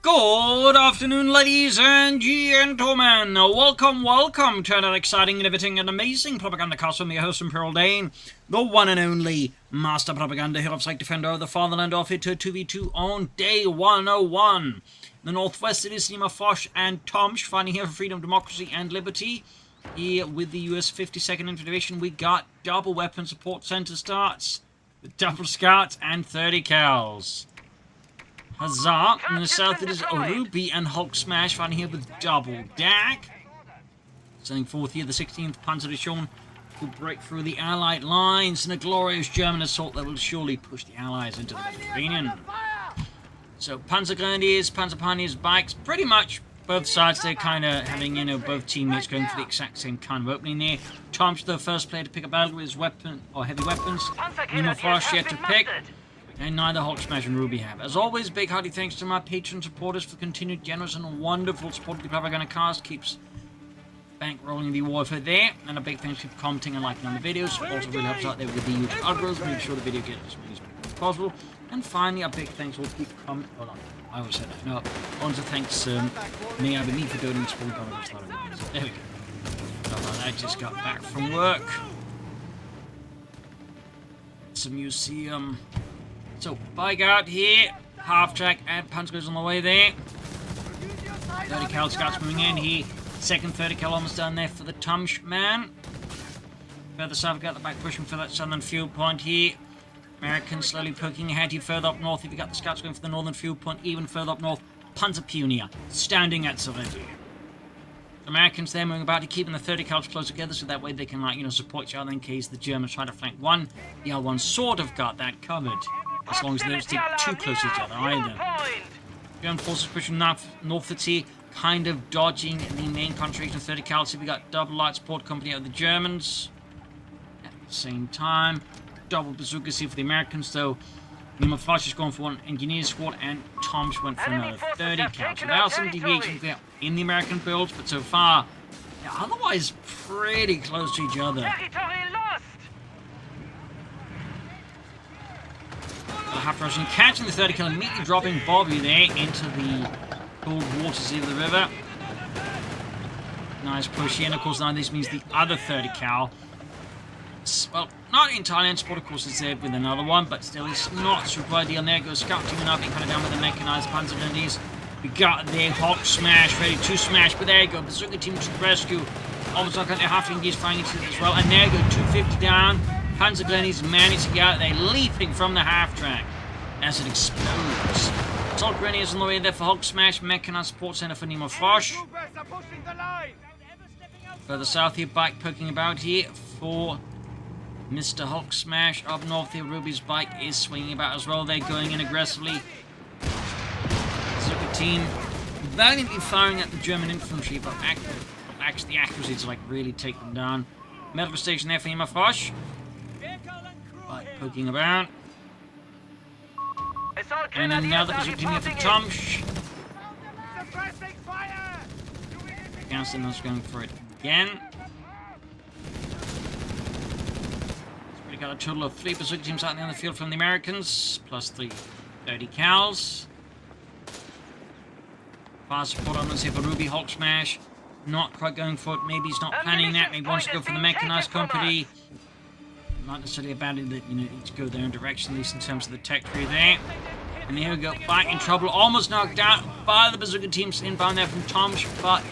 Good afternoon, ladies and gentlemen. Welcome to another exciting, innovating, and amazing Propagandacast from your host, Imperial Dane, the one and only Master Propaganda Hero of Psych Defender of the Fatherland, off it to 2v2 on day 101. In the northwest, it is Nimahfrosch and Tomsch fighting here for freedom, democracy, and liberty. Here with the US 52nd Infantry Division, we got double weapon support center starts with double scouts and 30 cals. Huzzah! In the south, it is Ruby and Hulksmash fighting here with double DAK. Sending forth here the 16th Panzerjaeger to break through the Allied lines in a glorious German assault that will surely push the Allies into the Mediterranean. So, Panzer Grenadiers, Panzer Pioneers, bikes, pretty much both sides, they're kind of having, both teammates going for the exact same kind of opening there. Tomsch, the first player to pick a battle with his weapon, or heavy weapons. Nimahfrosch yet to pick. And neither Hulksmash and Ruby have. As always, big hearty thanks to my patron supporters for continued generous and wonderful support of the Propagandacast. Keeps bankrolling the warfare there. And a big thanks for commenting and liking on the videos. Also really helps out there with the YouTube algorithm. Make sure the video gets as many people as possible. And finally, a big thanks will keep commenting. Hold on, I always said that. No, I want to thanks me, I believe, for donating support on the start of the videos. There we go. I just got back from work. It's a museum. So, bike out here, half track and punch goes on the way there. 30 cal scouts moving in here. Second 30 cal almost down there for the Tomsch man. Further south, we've got the back pushing for that southern field point here. Americans slowly poking ahead here further up north. If you got the scouts going for the northern field point, even further up north, Panzer Pioneer standing at surrender. Americans there moving about, keeping the 30 cals close together so that way they can, support each other in case the Germans try to flank one. The other one sort of got that covered. As long as they don't stick too close to each other either. German forces pushing northwards here, kind of dodging the main concentration of 30 cal. So we got double light support company of the Germans. At the same time, double bazookas here for the Americans, though. Nimahfrosch is going for one engineer squad, and Tomsch went for another 30 cal. So there are some deviations there in the American builds, but so far, otherwise pretty close to each other. Half rushing, catching the 30 cal, immediately dropping Bobby there into the cold waters of the river. Nice push here, and of course now this means the other 30 cal. Well, not entirely in support, of course, it's there with another one, but still it's not super ideal. There goes Scout teaming up and kind of down with the mechanized Panzer Grenadiers. We got their Hulksmash ready to smash, but there you go, Bazooka team to the rescue. Almost like they're half engaged fighting each other as well, and there you go, 250 down. Panzer Grenadiers managed to get out there, leaping from the half track as it explodes. Assault Grenadiers on the way there for Hulksmash, mechanized support center for Nimahfrosch. Further south here, bike poking about here for Mr. Hulksmash. Up north here, Ruby's bike is swinging about as well. They're going in aggressively. Super team valiantly firing at the German infantry, but actually the accuracy to really take them down. Medical station there for Nimahfrosch. Bike poking about. And another bazooka team here for Tomsch. Ganston is going for it again. So we got a total of 3 bazooka teams out there on the field from the Americans, plus 3 30 cals. Fast support on us here for Ruby. Hulksmash not quite going for it. Maybe he's not planning that. Maybe wants to go for the mechanized company. Not necessarily a bad idea that each go their own direction, at least in terms of the tech tree there. And here we go, back in trouble, almost knocked out by the bazooka teams inbound there from Tomsch, but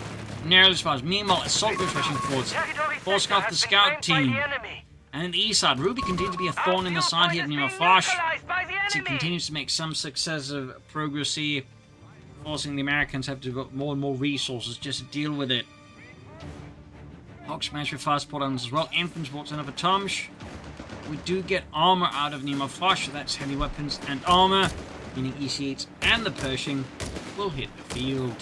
narrowly as far as. Meanwhile, assault groups rushing forwards, forcing off the scout team. And in the east side, Ruby continues to be a thorn in the side here of Nimahfrosch, as he continues to make some successive progress here, forcing the Americans to have to devote more and more resources just to deal with it. Hulksmash with fast support on us as well. Infantry support center for Tomsch. We do get armor out of Nimahfrosch, so that's heavy weapons and armor, meaning EC8s and the Pershing will hit the field.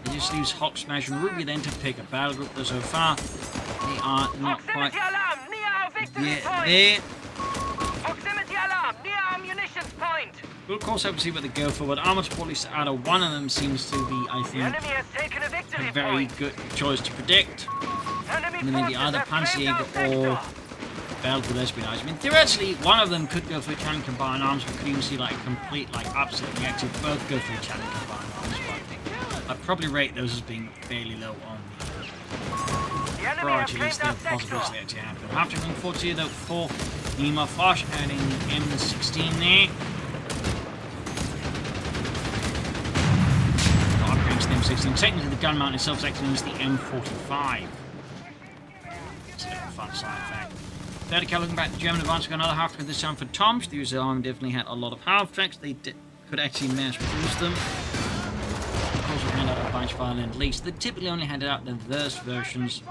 It just leaves Hulksmash and Ruby then to pick a battle group, though so far they are not quite yet there. We'll of course have to see what they go for, but armored support, at least out of one of them, seems to be, I think, a very good choice to predict. And then maybe either Panzerjaeger or battle with Espionage. I mean, theoretically, one of them could go for cannon combined arms. We could even see like a complete like upset reactive both go for cannon combined arms. But I'd probably rate those as being fairly low on the priority list of possibilities that to happen. After going forward to though for Nimahfrosch adding M16 there. Upgrades to the M16. Technically, the gun mount itself is actually the M45. It's a bit of a fun side effect. 30 looking back to German advance, got another half track this time for Tomsch. The USF army definitely had a lot of half tracks. They could actually mass produce them. Of course, we hand out a bunch via Lend Lease. They typically only handed out the worst versions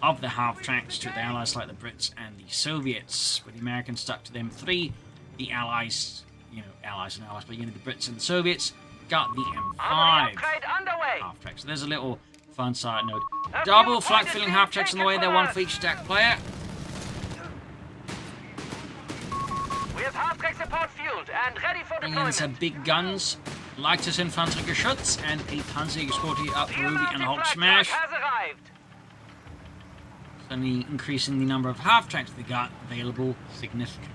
of the half tracks to the Allies like the Brits and the Soviets, but the Americans stuck to them 3. The Allies, Allies, but the Brits and the Soviets got the M5 half tracks. So there's a little fun side note. Double flak filling half tracks on the way there, one for each DAK player. We have half-track support fueled and ready for Bringing in some big guns, leichtes Infanteriegeschütz, and a Panzerjaeger escorted up Ruby and Hulksmash. Suddenly increasing the number of half-tracks they got available significantly.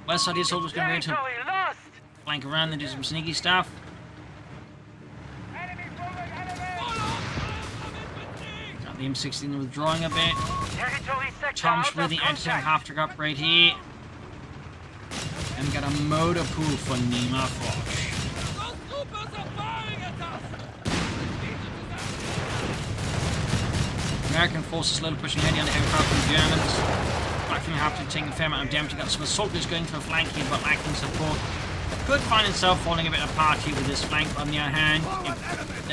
West side here, soldiers going to be able to flank around and do some sneaky stuff. Got the M16 withdrawing a bit. Tomsch with the anti-tank half-track upgrade here. And we got a motor pool for Nimahfrosch. American forces slowly pushing ahead on the aircraft from the Germans. Blacking have to take a fair amount of damage. Got some assaulters going for a flank here, but lacking support. Could find himself falling a bit apart here with this flank. On the other hand,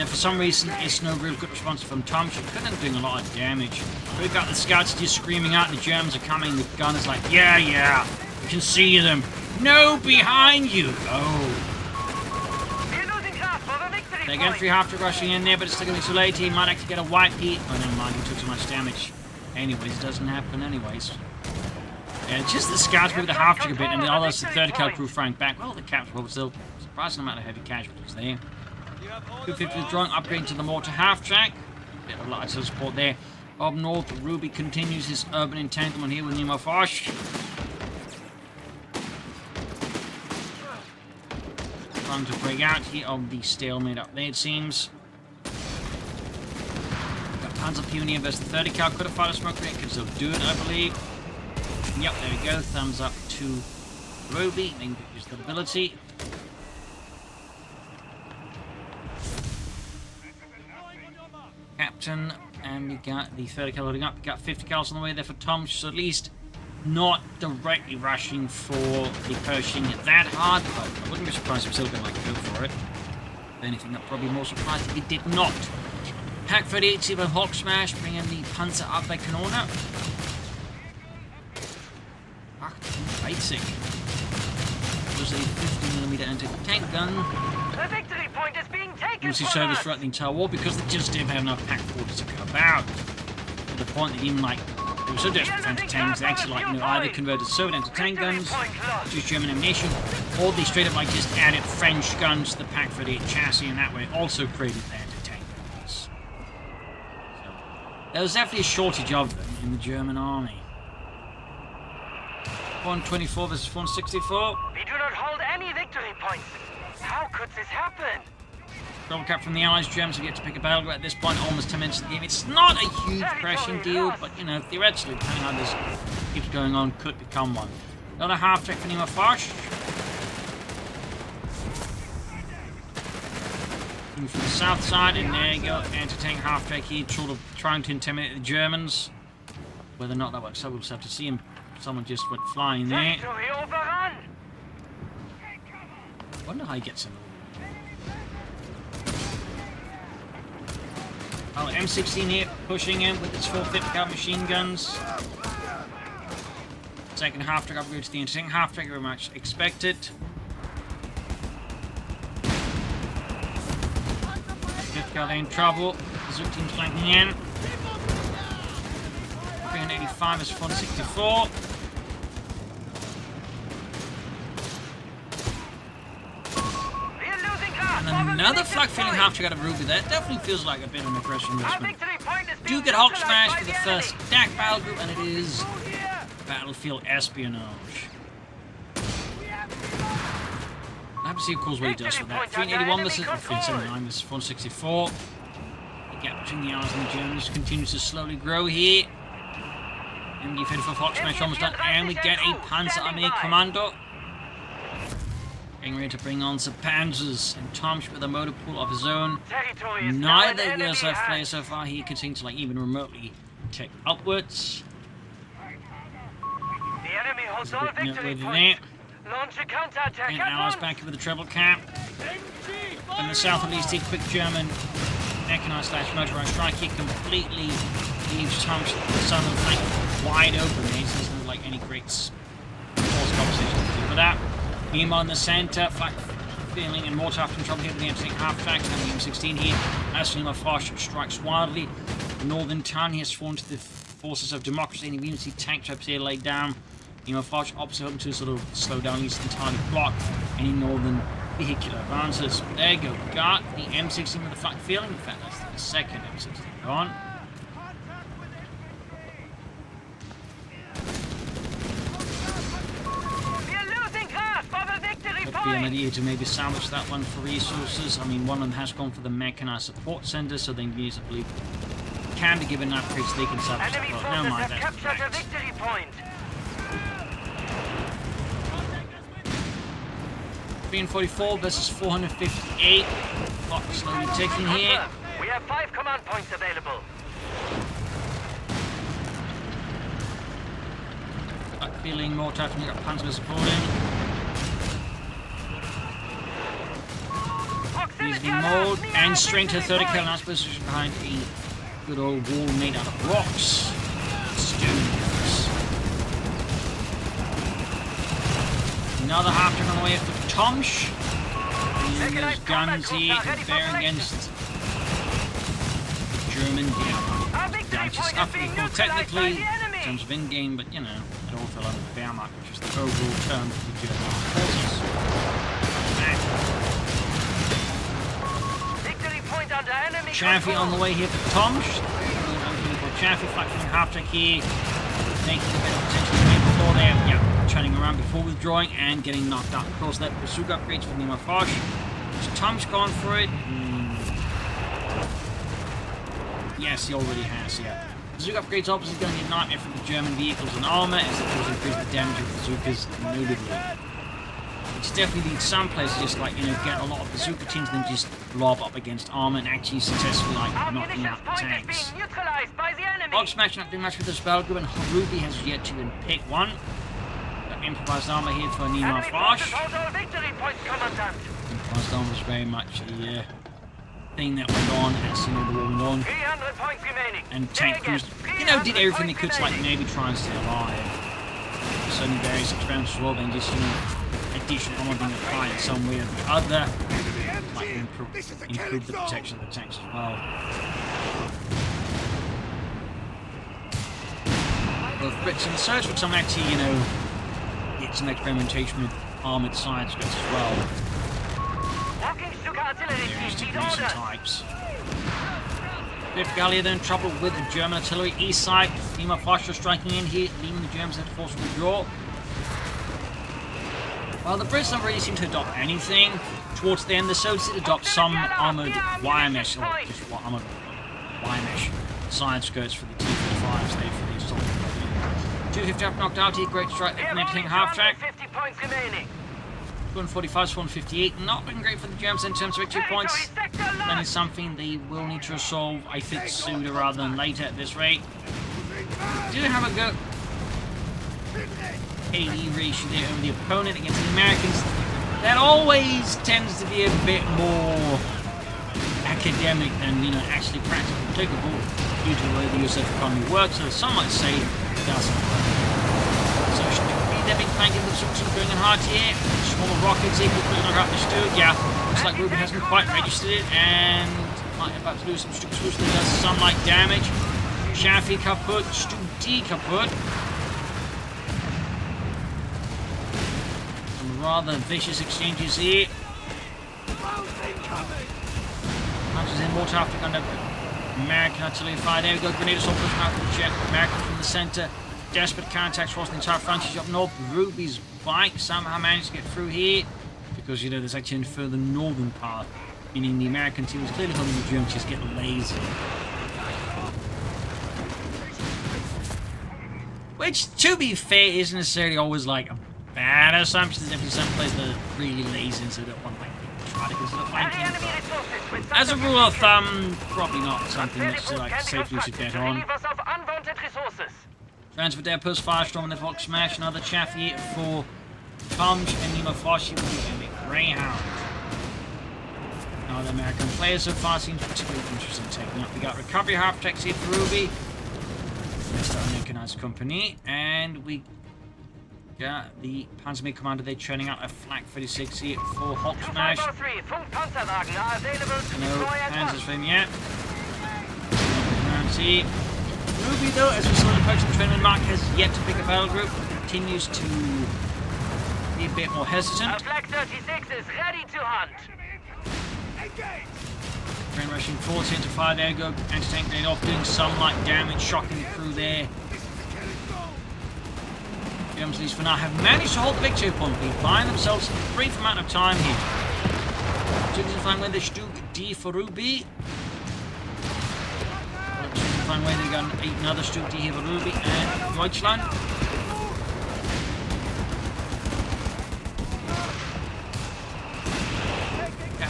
for some reason, it's no real good response from Tomsch. It couldn't doing a lot of damage. We've got the scouts just screaming out, the Germans are coming. The gun is like, yeah, you can see them. No, behind you! Oh. They're going for half-track rushing in there, but it's still going to be too late. He might actually get a wipe heat. Oh, never mind, he took so much damage. Anyways, it doesn't happen anyways. Yeah, it's just the scouts with the half-track a bit, and the others, the 30 cal crew frying back. Well, the caps were still surprising amount of heavy casualties there. 250 withdrawing, upgrading to the mortar half-track. Bit of lighter support there. Up north, Ruby continues his urban entanglement here with Nimahfrosch. Trying to break out here of the stalemate up there, it seems. Got Panzer Pioneer versus the 30 cal. Could have fired a smoke grenade, could still do it, I believe. Yep, there we go. Thumbs up to Ruby. They can use that ability. Captain, and we got the 30 cal loading up. We got 50 cals on the way there for Tomsch, so at least not directly rushing for the Pershing that hard, but I wouldn't be surprised if still going to go for it. If anything, I'm probably more surprised if he did not. Pack 38 with Hulksmash, bringing the Panzer up by Kanona. Basic. Was a 50mm anti-tank gun. The victory point is being taken. Mostly service throughout the entire war because they just didn't have enough Pack 40s to go about. To the point that even like they were so desperate for anti-tanks, they actually either converted Soviet anti-tank guns, just German ammunition, or they straight up just added French guns to the Pack 38 chassis, and that way also created the anti-tank guns. So there was definitely a shortage of them in the German army. 124 versus 164. We do not hold any victory points. How could this happen? Double cap from the Allies. Germans have yet to pick a battle at this point, almost 10 minutes of the game. It's not a huge pressing deal, but theoretically, depending on how this keeps going on, could become one. Another half-track for Nimahfrosch. From the south side, and there you go, anti-tank half-track here, sort of trying to intimidate the Germans. Whether or not that works, so we'll just have to see him. Someone just went flying there. I wonder how he gets in. Oh, M16 here, pushing in with its 450 cal machine guns. Second half-track upgrade to the anti-tank half-track, very much expected. 5th cal in trouble. Zook team flanking in. 385 is 464. And another flak filling half-track out of Ruby. That definitely feels like a bit of an aggression investment. Do get Hulksmash for the first DAK battle group, and it is battlefield espionage. I'll have to see, of course, what he does with that. 381 versus 379 versus 464. The gap between the Allies and the Germans continues to slowly grow here. MD 34 Hulksmash almost done, and we get a Panzerjaeger Commando. Getting ready to bring on some Panzers, and Tomsch with a motor pool of his own. Neither USF player so far here can seem to like even remotely take upwards. The enemy holds all victory points. Launch a counterattack. And Allies back with a treble cap. In the south at least, a quick German mechanized slash motorized strike here completely leaves Tomsch the southern flank wide open. He's not like any great force composition to do for that. Meanwhile in the center, flak feeling and more tough trouble here with the M6 half track and the M16 here. As Nimahfrosch strikes wildly. The northern town here has fallen to the forces of democracy and immunity. Tank traps here laid down. Nimahfrosch opposite hoping to sort of slow down these entirely block any northern vehicular advances. There you go. Got the M16 with the flak feeling. In fact, that's the second M16 gone. Could be an idea to maybe salvage that one for resources. I mean, one of them has gone for the mechanized support center, so they use, I believe, can be given upgrades so they can salvage that. But never mind, that's correct. 344 versus 458. Clock slowly ticking here. We have 5 command points available. Feeling more tough, and you got Panzer supporting. Easily mold and strength to 30 kill. Nice position behind a good old wall made out of rocks. Stones. Another half turn on the way for Tomsch. And those guns here can bear against the German damage. Well, technically, in terms of in-game, but you know, it all fell under the Wehrmacht, which is the overall term for the German forces. Chaffee on the way here for Tomsch. Chaffee flexing half track here, making a bit of potential way before there. Yeah, turning around before withdrawing and getting knocked out. Of course, that bazooka upgrades for Nimahfrosch. Is Tomsch gone for it? Yes, he already has, yeah. Bazooka upgrades obviously going to be a nightmare for the German vehicles and armor, as it does increase the damage of bazookas notably. It's definitely in some places just like, you know, get a lot of bazooka teams and then just lob up against armor and actually successfully like knocking out the tanks. Hulksmash not doing much with the spell group, and Ruby has yet to even pick one. Got improvised armor here for Nimahfrosch. Improvised armor was very much the thing that went on as, you know, the war went on. And tank crews, you know, did everything they could to like maybe try and stay alive. Certainly various experiments as well, then just, you know, additional armor being applied in some way or the other, like improve the protection of the tanks as well. Both Brits and Search for some actually, you know, get some experimentation with armoured side scripts as well. Various degrees and types. 5th Gallia then trouble with the German artillery east side. Nimahfrosch striking in here, leaving the Germans at force withdraw. While the Brits don't really seem to adopt anything, towards the end the Soviets did adopt some armoured wire mesh, or just armoured wire mesh side skirts for the T-55s there for the assault. 250 up knocked out here, great strike, connecting half track. 245 to 158, not been great for the Germans in terms of victory points. That is something they will need to resolve, I think, sooner rather than later at this rate. Do have a go. AD ratio there over the opponent against the Americans. That always tends to be a bit more academic than, you know, actually practically applicable due to the way the USF economy works. So some might say it doesn't work. So they've been flanking the Zooks and going hard here. Smaller rockets here, putting on out the stew. Yeah, looks like Ruben hasn't quite registered it and might be about to lose some Zooks. That does some light damage. Chaffee kaput, Stu D kaput. Rather vicious exchanges here. Punches in more traffic under American artillery fire. There we go. Grenade assault pushing out from the jet. American from the center. desperate counterattacks across the entire frontage up north. Ruby's bike somehow managed to get through here because, you know, there's actually a further northern path, meaning the American team was clearly hoping the Germans just get lazy. Which, to be fair, isn't necessarily always like a bad assumption. There's definitely some players that are really lazy and so they don't want to like try to go to the flanking. As a rule of thumb, probably not something that's like safely should bet on. Transfer depots, Firestorm and the Hulksmash, another Chaffee for Tomsch and Nimahfrosch with the Greyhound. Now the American players so far seems particularly interested in taking up. We got Recovery Harp Techs here for Ruby. That's our mechanized company. And we got the Panzerjaeger commander, they're churning out a Flak 36 here for Hulksmash. No Panzers for him yet. See. Ruby, though, as we saw in the approaching tournament mark, has yet to pick a battle group. Continues to be a bit more hesitant. Flak 36 is ready to hunt. Train rushing forwards into fire. There you go. Anti-tank grenade off, doing some light damage, shocking the crew there. Germans, at least for now, have managed to hold the victory point, buying themselves a brief amount of time here. Germans find where the Stug D for Ruby. Find where they got another Stug D here for Ruby and Deutschland.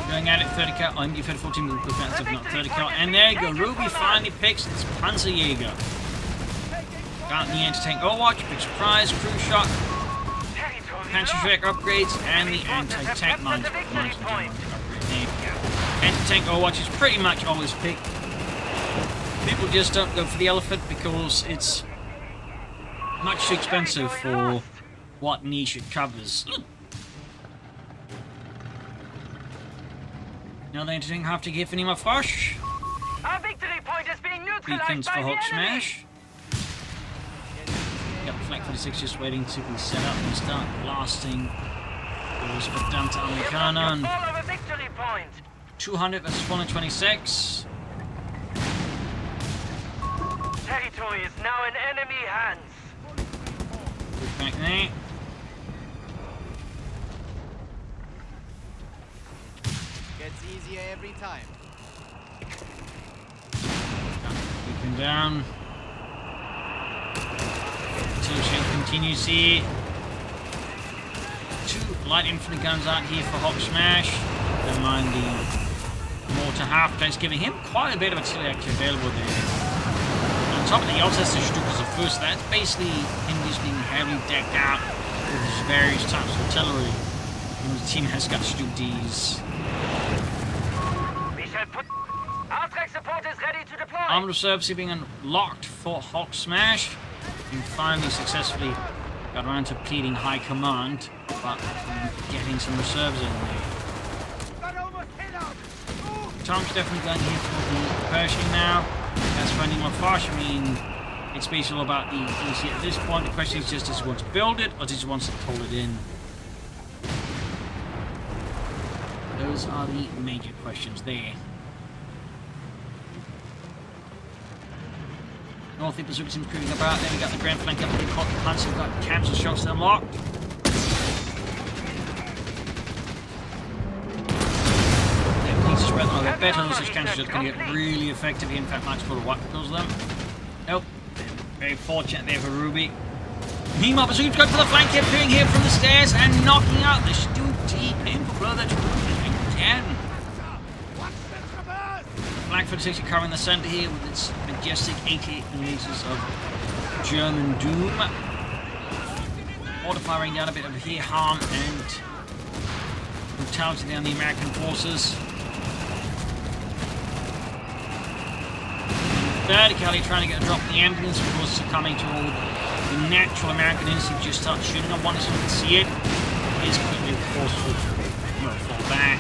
Going at it, 30 cal. I'm going to 14 with defensive, not 30 cal. And there you go. Ruby finally picks its Panzerjaeger. Got the anti-tank Overwatch, big surprise, crew shot, Panzerjaeger upgrades, and the anti-tank mines. Anti-tank Overwatch is pretty much always picked. People just don't go for the elephant because it's much too expensive for what niche it covers. Now the anti-tank have to give for Nimahfrosch. Our victory point is being neutralized Beacons for by the enemy. Hulksmash. Yep, Flak 46 just waiting to be set up and start blasting. Goes for Dante Americana and 200 versus 426. Territory is now in enemy hands. Good back there. Gets easier every time. Keeping down. Tilshade continues here. 2 light infantry guns out here for Hulksmash. Never mind the mortar half place, giving him quite a bit of artillery actually available there. On top of the also has the Stug as a first. That's basically him just being heavily decked out with his various types of artillery. And the team has got Stug Ds. Our track support is ready to deploy. Armoured reserves being unlocked for Hulksmash. And finally successfully got around to pleading high command, but getting some reserves in there. Tom's definitely going here for the Pershing now. That's finding Nimahfrosch. I mean, it's basically all about the EC at this point. The question is just, does he want to build it or does he want to pull it in? Those are the major questions there. North East Bazooka team's creeping about. Then we got the grand flank up with the Panzer. We've got cancel shots unlocked. Definitely spread on a better. Those cancel shots can get really effective. In fact, might score what because of them. Nope. Very fortunate there for Ruby. Meanwhile, Bazooka's going for the flank here, appearing here from the stairs and knocking out the Stug D. Painful blow that again. Flak 46 covering the centre here with its majestic 88 meters of German doom. Mortar firing down a bit of here harm and brutality down the American forces. 30 Cali trying to get a drop in the ambulance, of course, succumbing to all the natural American instinct, just start shooting on one as you can see it. It is quickly forceful to fall back.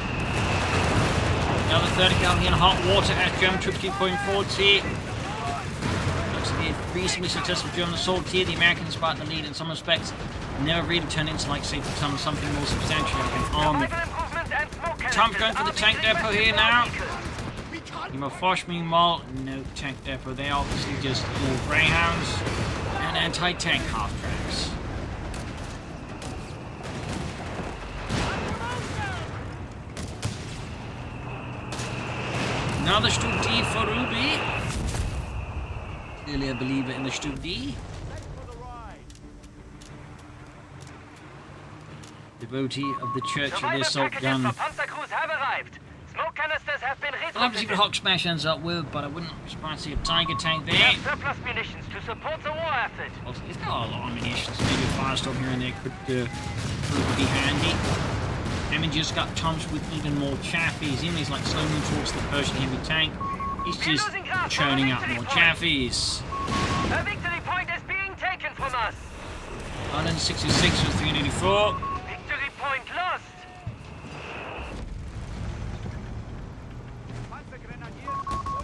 Another 30 cal here in hot water as German troops keep going forwards here. Looks to be a reasonably successful German assault here. The Americans despite the lead in some respects never really turned into, like, say, something more substantial like an army. Tom's going for the tank depot here now. Nimahfrosch, meanwhile, no tank depot. They obviously just all greyhounds and anti-tank half-tracks. Another Stub D for Ruby. Clearly a believer in the Stub D. Devotee of the Church of the Assault Gun. Panzercrews have arrived. Smoke canisters have been I'll have to see what Hulksmash ends up with, but I wouldn't be surprised to see a Tiger tank there. Surplus munitions to support the war effort. Also, he's got a lot of munitions. Maybe a firestorm here and there could be handy. And we just got Tomsch with even more Chaffies in. He's like slowly towards the Persian heavy tank. He's just churning out more Chaffies. A victory point is being taken from us. 166 with 384. Victory point lost.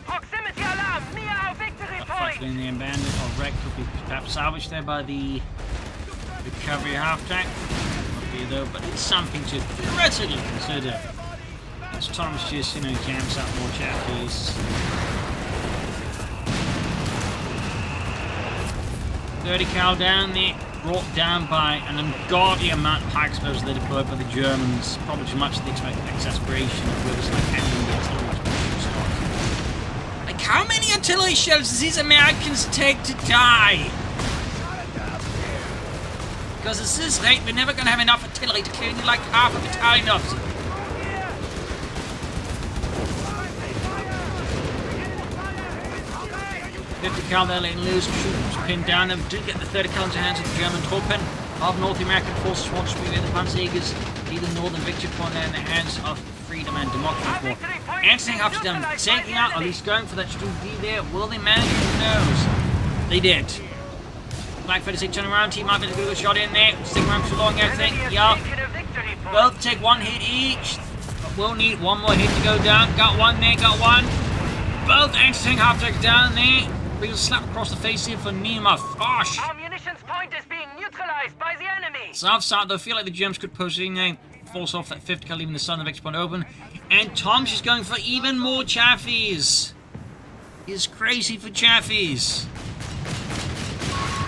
Proximity alarm near our victory point. Fluttering the abandoned or wreck could be perhaps salvaged there by the recovery half-track. Not be though, but it's something to theoretically consider. As Tomsch just, jams out more Chaffies. 30 cal down there, brought down by an ungodly amount of high explosives that are deployed by the Germans. Probably too much of the exasperation of rivers like handling the artillery stock. Like, how many artillery shells does these Americans take to die? Because at this rate, we're never going to have enough artillery to clear like half a battalion of them. Cal there letting loose, shoots pinned down. They do get the 30 cal into hands of the German Truppen. Of North American forces want to be with the Panzerjaegers. Lead the northern victory point there in the hands of freedom and democracy. Anything after them taking out, at least going for that Stub D there. Will they manage? Who knows? They did. Black 36 turn around, team might be a good shot in there. Stick around for long, everything. Yup. Both take one hit each. But we'll need one more hit to go down. Got one there, got one. Both anti-tank half-tracks down there. Being slapped across the face here for Nimahfrosch. Our munitions point is being neutralized by the enemy. South side, though, feel like the Germans could push in, force off that 50 cal, leaving the southern victory point open. And Tomsch is going for even more Chaffies. He's crazy for Chaffies.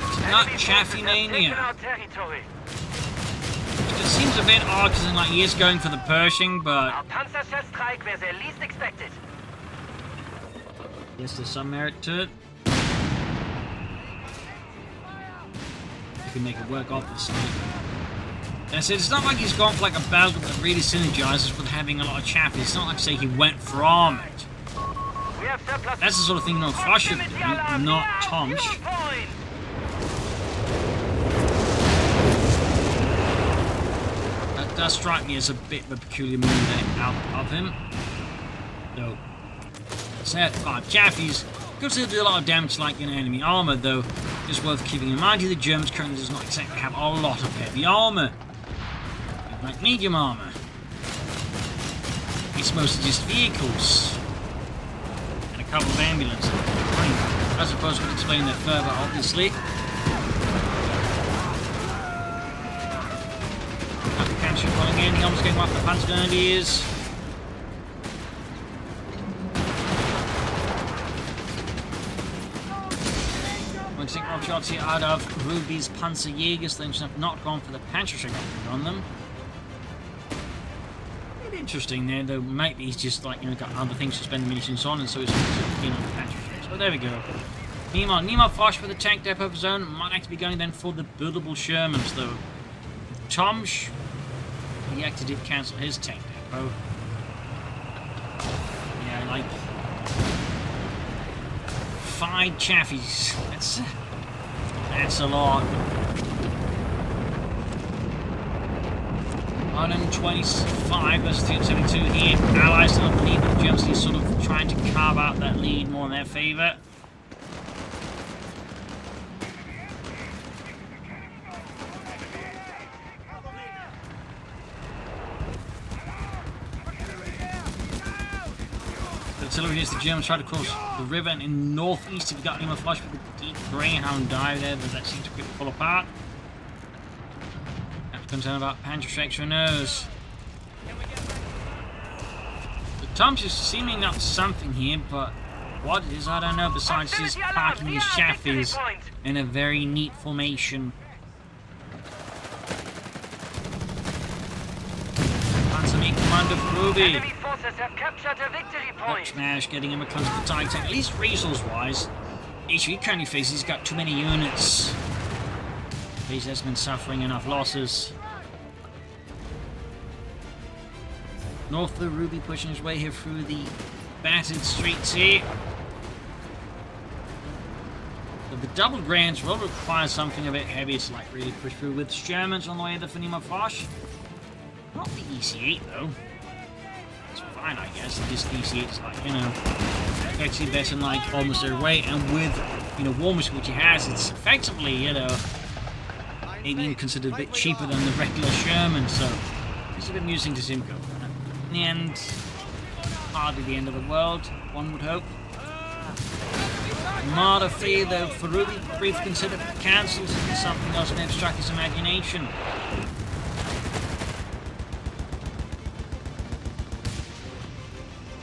It's not Chaffee mania. It seems a bit odd because like he is going for the Pershing, but Our Panzershell strike was the least expected. yes, there's some merit to it. Can make it work, obviously. And I said, it's not like he's gone for like a battle that really synergizes with having a lot of Chaffee. It's not like, say, he went for Armoured. That's the sort of thing Nimahfrosch should do, not Tomsch. That does strike me as a bit of a peculiar move out of him. Though, set 5 Chaffies. Could still do a lot of damage like an enemy armor, though. Just worth keeping in mind here, the Germans currently does not exactly have a lot of heavy armor. Like medium armor. It's mostly just vehicles. And a couple of ambulances. I suppose we could explain that further, obviously. Cancer pulling in, he almost getting off the Panzer Grenadiers. Take rock shots here out of Ruby's Panzerjaegers. They have not gone for the Panzerjaeger on them. A bit interesting there, though. Maybe he's just like, got other things to spend the munitions on, and so he's keen on the Panzerjaeger. So there we go. Meanwhile, Nimahfrosch with the tank depot of his own might actually be going then for the buildable Shermans, though. Tomsch, he actually did cancel his tank depot. Yeah, like 5 Chaffies. That's a lot. 125 versus 372 here. Allies still have the lead, but Germany is sort of trying to carve out that lead more in their favour. Artillery as the Germans try to cross the river, and in northeast you've got Nimahfrosch with a deep greyhound dive there, but that seems to quickly fall apart. Have to concern about Panzerjaeger, who knows? The Tomsch is seeming up to something here, but what it is, I don't know, besides just parking his Chafees in a very neat formation. Panzerjaeger Commander Ruby. Enemy forces have captured a victory point. Hulksmash getting him a close to the target tank, at least resource-wise. Issue he currently faces, he's got too many units. He's just been suffering enough losses. North of Ruby pushing his way here through the battered streets here. But the double grands will require something a bit heavy to like really push through with Germans on the way to the Nimahfrosch. Not the EC8 though. It's fine, I guess. This EC8 is like, you know, actually better than like almost their weight, and with, you know, War Machine, which he has, it's effectively, you know, maybe even considered a bit cheaper than the regular Sherman, so it's a bit amusing to see him go. In the end, hardly the end of the world, one would hope. Martyr Fee, though, for Ruby, briefly considered cancelled, something else may have struck his imagination.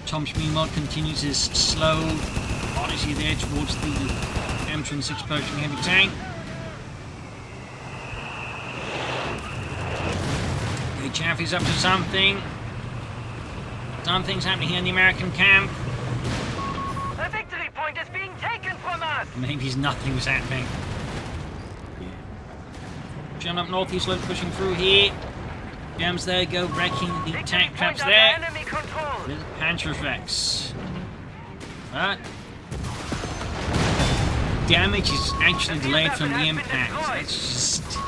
Tomsch, meanwhile, continues his slow odyssey there towards the M26 Pershing heavy tank. Okay, Chaffee's up to something. Something's happening here in the American camp. The victory point is being taken from us. Maybe nothing's happening. German up north, he's slowly pushing through here. Gems there go, wrecking the tank traps there. Enemy control. With Panzerjaeger. But damage is actually delayed from the impact. It's just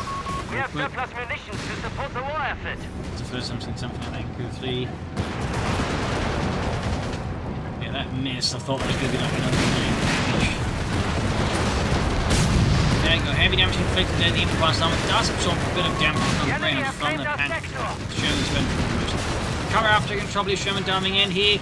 We have surplus munitions to support the war effort. it's the first time I've seen something like that. Coh3. Yeah, that missed. I thought that was going to be like another damage. There you go, heavy damage inflicted there. The improvised armor does absorb a bit of damage from the range from the Sherman's went cover after trouble is Sherman diving in here.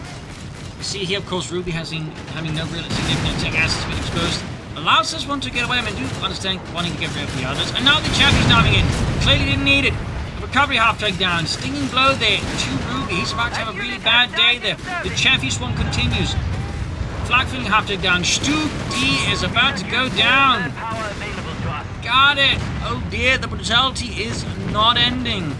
You see here, of course, Ruby has been having no real significant tech assets been exposed. Allows this one to get away. I mean, do understand wanting to get rid of the others. And now the Chaffee's diving in. Clearly didn't need it. Recovery half takedown. Stinging blow there to Ruby. He's about to have a really bad day there. The Chaffee swarm continues. Flag filling half takedown. Stu D is about to go down. Got it. Oh dear, the brutality is not ending.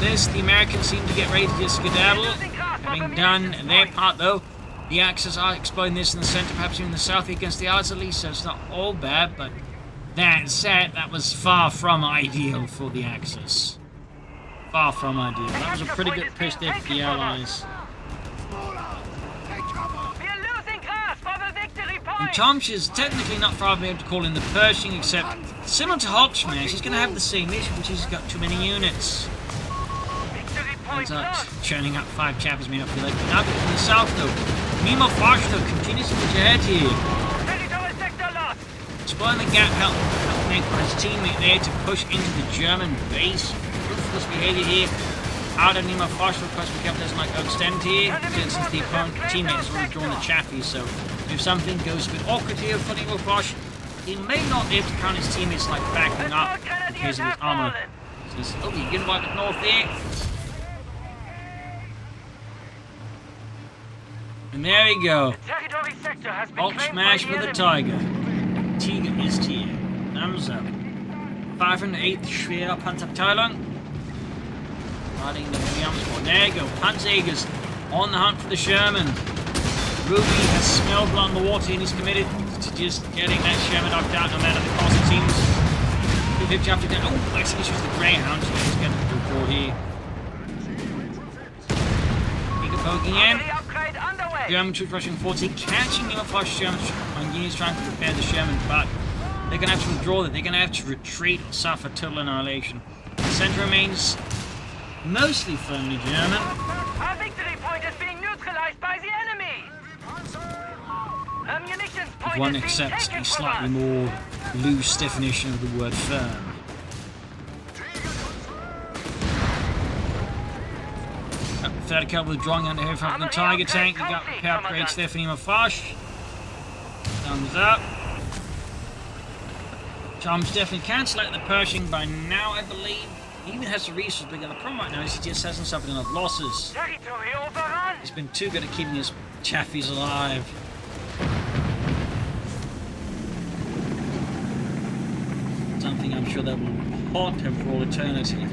This, the Americans seem to get ready to just skedaddle. Having done their part though, the Axis are exploiting this in the center, perhaps even in the south against the Allies at least, so it's not all bad, but that said, that was far from ideal for the Axis. Far from ideal. That was a pretty good push there for the Allies. And Tomsch is technically not far from able to call in the Pershing, except similar to Hulksmash, he's going to have the same issue, which is he's got too many units. Ends up churning up 5 Chafees made up for like now from the south though. Nimahfrosch though continues to push ahead here. Exploring the gap help make his teammate there to push into the German base. Ruthless behavior here. Out of Nimahfrosch, of course, the gap doesn't like extend here, since the opponent teammate has already drawn the Chaffee, so if something goes a bit awkward here for Nimahfrosch, he may not be able to count his teammates like backing up because of his armor. So, oh, you get right up north there. And there we go. Hulksmash with the Tiger. Tiger ist hier. Thumbs up. 508 schwerer Panzerabteilung. Riding the heavy arms for. There you go. Panzerjaegers on the hunt for the Sherman. Ruby has smelled blood on the water and he's committed to just getting that Sherman knocked out no matter the cost it seems. 250 after down. Oh, actually, this was the Greyhound. So let's get the draw here. Bigger poking in. German troops rushing forward, catching Nimahfrosch Germans on units trying to prepare the Sherman, but they're going to have to withdraw that. They're going to have to retreat or suffer total annihilation. The center remains mostly firmly German. Our victory point is being neutralized by the enemy. If one accepts a slightly more loose definition of the word firm. Third cab withdrawing under here from the Tiger tank. We got repair upgrades there for Nimahfrosch. Thumbs up. Tomsch definitely can select the Pershing by now, I believe. He even has the resources, but the problem right now is he just hasn't suffered enough losses. Territory overrun! He's been too good at keeping his Chaffies alive. Something I'm sure that will haunt him for all eternity.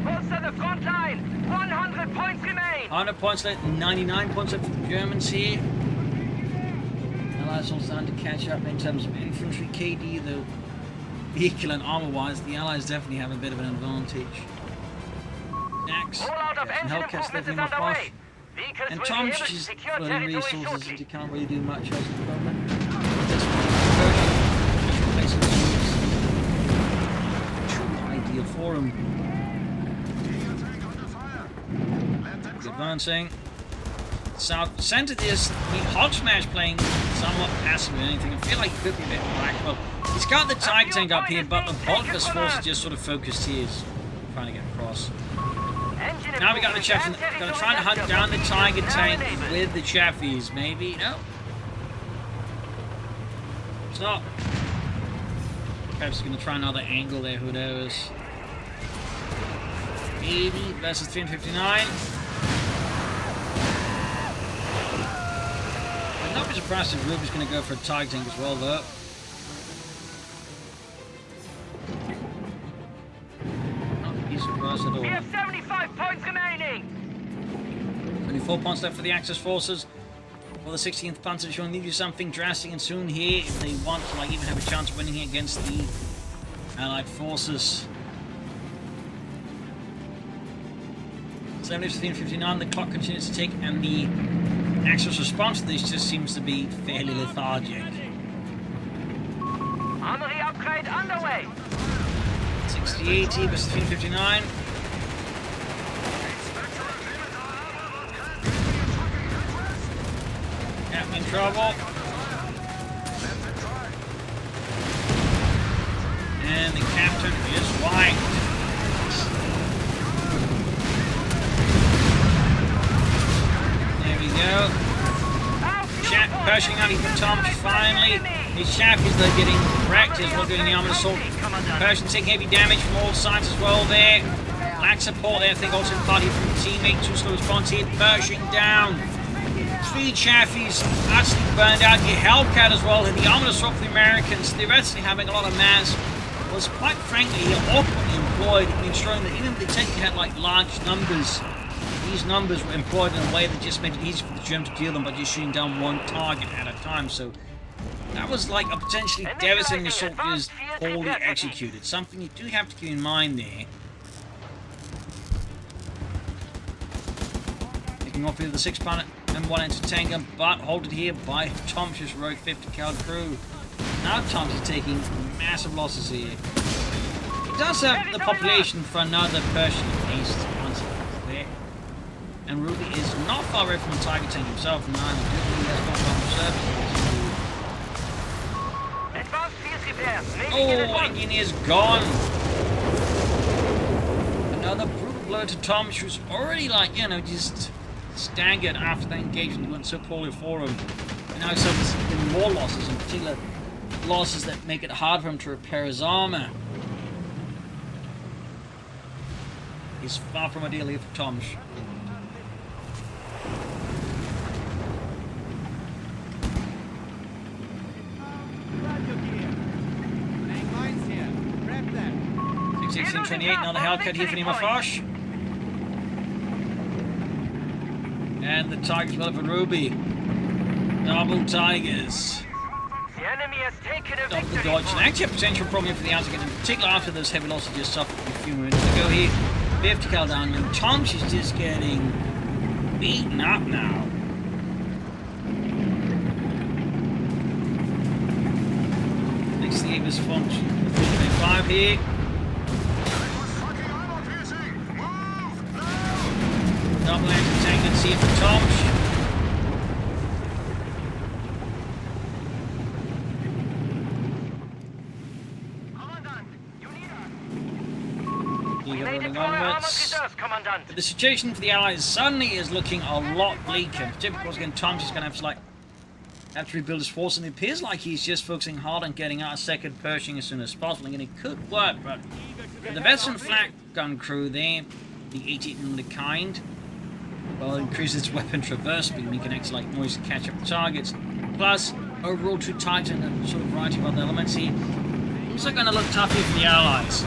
Bolster the front line! 100 points remain! 100 points left, 99 points left for the Germans here. Allies all starting to catch up in terms of infantry KD, though vehicle and armor-wise, the Allies definitely have a bit of an advantage. Next, Rollout of engine Hellcats left improvements is Nimahfrosch. underway. Vehicles And will be able Tomsch to is secure flooding territory resources shortly. and you can't really do much else at the moment. This one, just replacing the troops. True ideal for him. Advancing. South center is Hulksmash playing somewhat passive or anything. I feel like he could be a bit more active. Well, he's got the Tiger tank up here, but the bulk of his force is just sort of focused here, trying to get across. Engine Now we got the Chaffee. improvements Gonna and try to hunt territory down the Tiger now tank enabled. with the Chaffies. Maybe? No. It's not. Perhaps he's gonna try another angle there. Who knows? 80 versus 359. I'd not be surprised if Ruby's gonna go for a Tiger tank as well, though. Not be surprised at all. We have 75 points remaining! 24 points left for the Axis forces. For the 16th Panzer, sure need to do something drastic and soon here if they want to even have a chance of winning against the Allied forces. 17:59, the clock continues to tick, and the Axis response to this just seems to be fairly lethargic. Armory upgrade underway! 60-80 versus 15:59. Yeah, in trouble. And the captain is wiped. There we go. Pushing out even Tomsch finally. His Chaffies though getting wrecked as well, doing the armored assault. Persian taking heavy damage from all sides as well there. Lack support there, I think also party from the teammate. Too slow response here. Pershing down. 3 Chaffies actually burned out. The Hellcat as well, and the armored assault for the Americans. Theoretically having a lot of mass was quite frankly awkwardly employed in ensuring that even if the technically had like large numbers, these numbers were employed in a way that just made it easy for the Germans to deal them by just shooting down one target at a time. So that was like a potentially devastating assault that is poorly executed. Something you do have to keep in mind there. Taking off here the 6 planet M1 anti-tanker, but halted here by Tomsch's rogue 50 cal crew. Now Tomsch is taking massive losses here. He does have the population for another Persian ace once there. And Ruby is not far away from the Tiger tank himself, and neither he has got one service. Advanced field repairs. Oh, engineer's gone. Another brutal blow to Tomsch, who's already like, you know, just staggered after that engagement went so poorly for him. And now he suffers even more losses, in particular losses that make it hard for him to repair his armor. He's far from ideal here for Tomsch. Laying lines here. Grab them. 1628, another Hellcat here for Nimahfrosch. And the Tigers well for Ruby. Double Tigers. The enemy has taken a Double the victory dodge. And point. actually a potential problem for the Aztec, in particular after those heavy losses just suffered a few minutes ago here. 50 cal down, and Tomsch is just getting beaten up now. Next thing was function 5 here. Double anti-tank, let's see it for Tomsch. But the situation for the Allies suddenly is looking a lot bleaker. Typical again, Tomsch is going to have to like have to rebuild his force, and it appears like he's just focusing hard on getting out a second Pershing as soon as possible, and it could work, but the veteran flak gun crew there, the 88mm kind, well, increases its weapon traverse speed, and he can actually like noise to catch up targets. Plus, overall too tight and a sort of variety of other elements here. Things are going to look tough here for the Allies.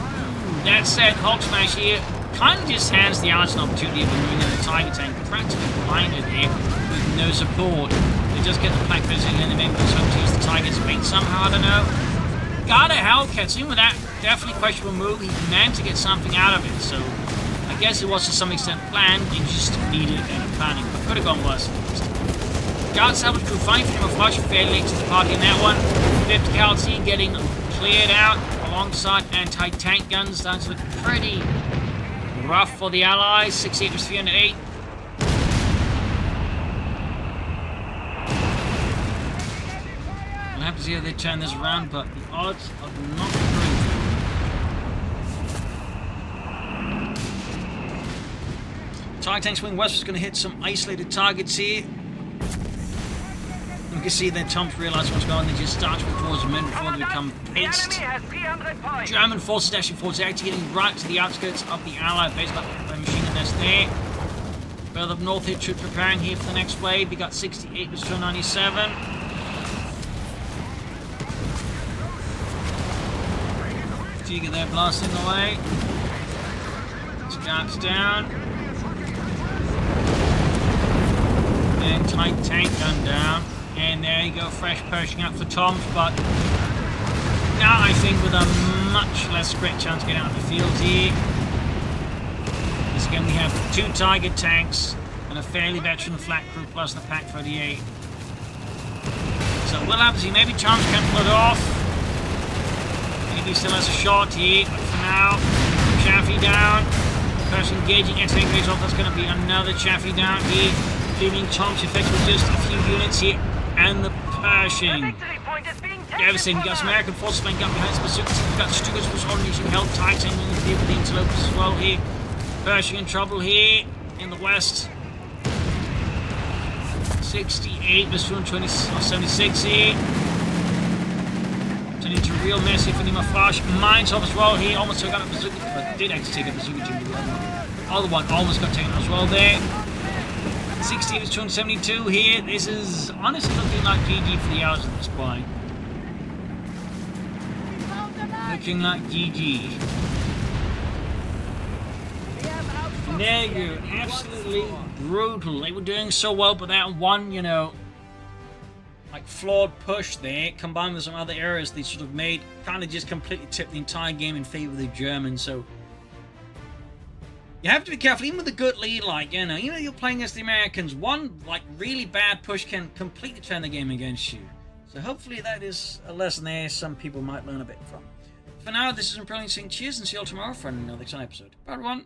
That said, Hulksmash here kind of just hands the Allies an opportunity of moving in the Tiger tank, practically blinded here with no support. They just get the flak visiting and they maybe just hope to use the Tiger's bait somehow, I don't know. Got a Hellcat, even with that definitely questionable move, he managed to get something out of it, so I guess it was to some extent planned, they just needed better planning, but could have gone worse. Guard salvage crew fighting for Nimahfrosch, fairly late to the party in that one. 50 KLC getting cleared out alongside anti-tank guns. That's looking pretty rough for the Allies. 68 was 308. We'll have to see how they turn this around, but the odds are not great. Tiger tank swing west is going to hit some isolated targets here. You can see that Tomsch realized what's going on. They just start to withdraw the men before they become pinched. German forces dashing forwards, actually getting right to the outskirts of the Allied base, but the machine gun that's there. Further up north here, troops preparing here for the next wave. We got 68 was 297. Tiger there blasting away. Scouts down. Anti-tank gun down. And there you go, fresh Pershing up for Tomsch, but now I think with a much less great chance to get out of the field here. Because again we have 2 Tiger tanks and a fairly veteran flak crew plus the Pak 38. So we'll have to see, maybe Tomsch can pull it off. Maybe he still has a shot here, but for now, Chaffee down. Pershing engaging, anti-tank raise off, that's going to be another Chaffee down here. Leaving Tomsch effects with just a few units here. And the Pershing. Devastating. Got some American forces playing gun behind the bazookas. We've got Stukas was on using help. Titan in the field with the interlopers as well here. Pershing in trouble here in the west. 68 was 276 here. Turning into a real mess here for Nimahfrosch. Mines off as well here. Almost took out a bazooka, but did actually take a bazooka to the other one. Almost got taken out as well there. 68 is 272 here. This is honestly looking like GG for the Allies at this point. Looking like GG. And there you go. Absolutely brutal. They were doing so well, but that one, you know, like flawed push there, combined with some other errors they sort of made, kind of just completely tipped the entire game in favor of the Germans. So you have to be careful, even with a good lead, like, you know, you're playing against the Americans. One, like, really bad push can completely turn the game against you. So hopefully that is a lesson there some people might learn a bit from. For now, this is Imperial Instinct. Cheers, and see you all tomorrow for another exciting episode. Bye, everyone.